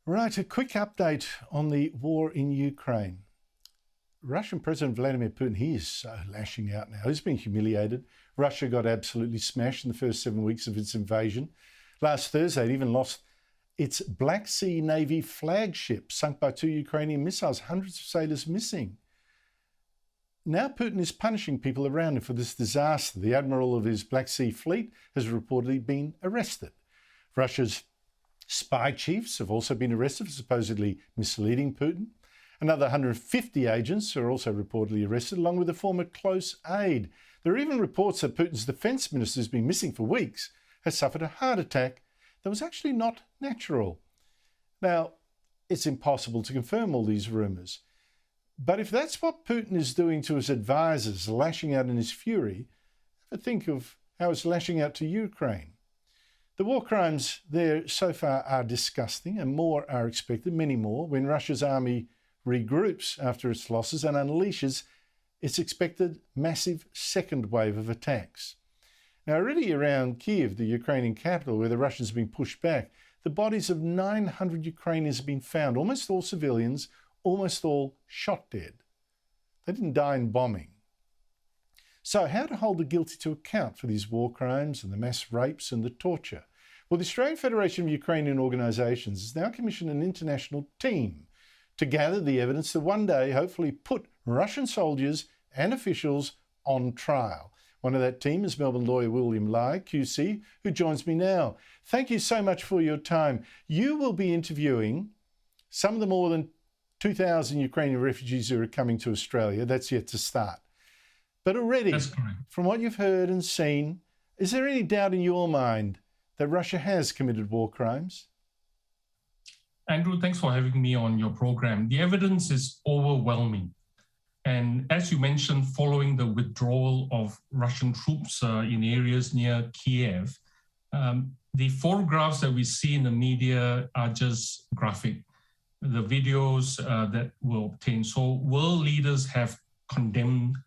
Right, a quick update on the war in Ukraine. Russian President Vladimir Putin, he is so lashing out now. He's been humiliated. Russia got absolutely smashed in the first 7 weeks of its invasion. Last Thursday, it even lost its Black Sea Navy flagship, sunk by 2 Ukrainian missiles, hundreds of sailors missing. Now Putin is punishing people around him for this disaster. The admiral of his Black Sea fleet has reportedly been arrested. Russia's spy chiefs have also been arrested for supposedly misleading Putin. Another 150 agents are also reportedly arrested, along with a former close aide. There are even reports that Putin's defence minister, who's been missing for weeks, has suffered a heart attack that was actually not natural. Now, it's impossible to confirm all these rumours. But if that's what Putin is doing to his advisors, lashing out in his fury, have a think of how it's lashing out to Ukraine. The war crimes there so far are disgusting, and more are expected, many more, when Russia's army regroups after its losses and unleashes its expected massive second wave of attacks. Now, already around Kyiv, the Ukrainian capital, where the Russians have been pushed back, the bodies of 900 Ukrainians have been found, almost all civilians, almost all shot dead. They didn't die in bombing. So how to hold the guilty to account for these war crimes and the mass rapes and the torture? Well, the Australian Federation of Ukrainian Organisations has now commissioned an international team to gather the evidence to one day hopefully put Russian soldiers and officials on trial. One of that team is Melbourne lawyer William Lye QC, who joins me now. Thank you so much for your time. You will be interviewing some of the more than 2,000 Ukrainian refugees who are coming to Australia. That's yet to start. But already, from what you've heard and seen, is there any doubt in your mind that Russia has committed war crimes? Andrew, thanks for having me on your program. The evidence is overwhelming. And as you mentioned, following the withdrawal of Russian troops in areas near Kyiv, the photographs that we see in the media are just graphic. The videos that were obtained. So world leaders have condemned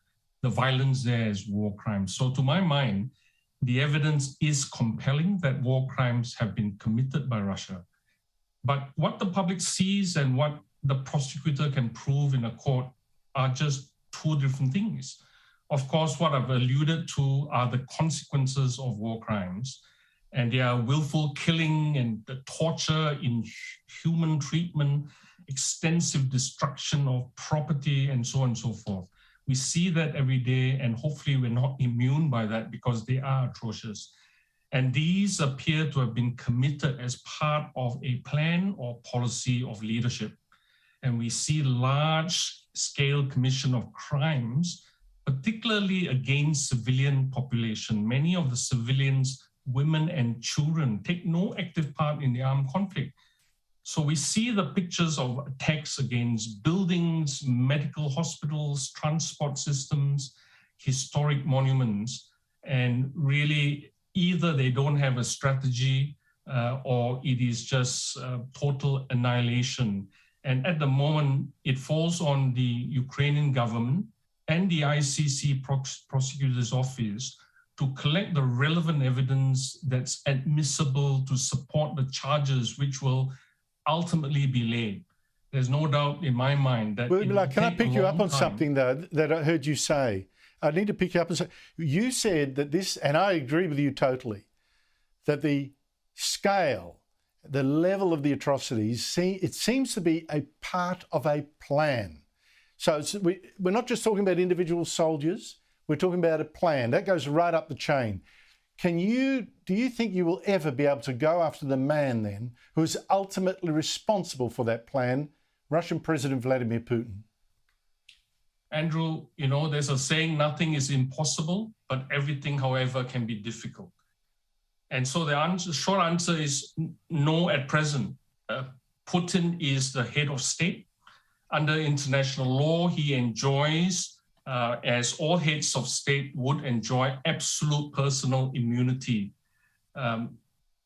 the violence there as war crimes. So to my mind, the evidence is compelling that war crimes have been committed by Russia. But what the public sees and what the prosecutor can prove in a court are just two different things. Of course, what I've alluded to are the consequences of war crimes, and they are willful killing and the torture, inhuman treatment, extensive destruction of property, and so on and so forth. We see that every day, and hopefully we're not immune by that because they are atrocious. And these appear to have been committed as part of a plan or policy of leadership. And we see large-scale commission of crimes, particularly against civilian population. Many of the civilians, women and children, take no active part in the armed conflict. So we see the pictures of attacks against buildings, medical hospitals, transport systems, historic monuments, and really either they don't have a strategy or it is just total annihilation. And at the moment, it falls on the Ukrainian government and the ICC prosecutor's office to collect the relevant evidence that's admissible to support the charges which will ultimately be laid. There's no doubt in my mind that... Well, can I pick you up on something, though, that I heard you say? I need to pick you up and say, you said that this, and I agree with you totally, that the scale, the level of the atrocities, it seems to be a part of a plan. So we're not just talking about individual soldiers, we're talking about a plan. That goes right up the chain. Do you think you will ever be able to go after the man then who is ultimately responsible for that plan, Russian President Vladimir Putin? Andrew, you know, there's a saying, nothing is impossible, but everything, however, can be difficult. And so the short answer is no at present. Putin is the head of state. Under international law, he enjoys, as all heads of state would enjoy, absolute personal immunity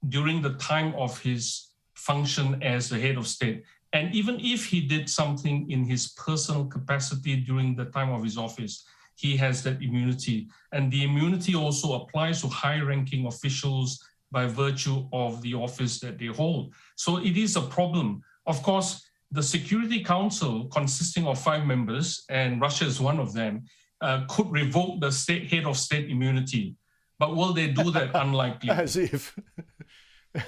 during the time of his function as the head of state. And even if he did something in his personal capacity during the time of his office, he has that immunity. And the immunity also applies to high-ranking officials by virtue of the office that they hold. So it is a problem Of course, the Security Council, consisting of 5 members, and Russia is one of them, could revoke the head of state immunity. But will they do that? Unlikely. As if.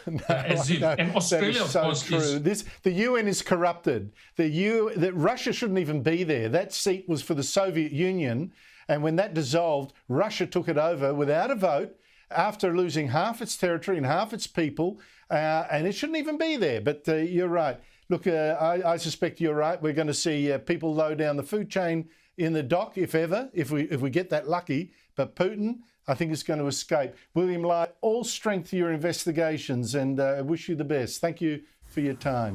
No, as if. And Australia, of course, true. The UN is corrupted. That Russia shouldn't even be there. That seat was for the Soviet Union, and when that dissolved, Russia took it over without a vote after losing half its territory and half its people, and it shouldn't even be there. But you're right. Look, I suspect you're right. We're going to see people low down the food chain in the dock, if ever, if we get that lucky. But Putin, I think, is going to escape. William Lye, all strength to your investigations, and I wish you the best. Thank you for your time.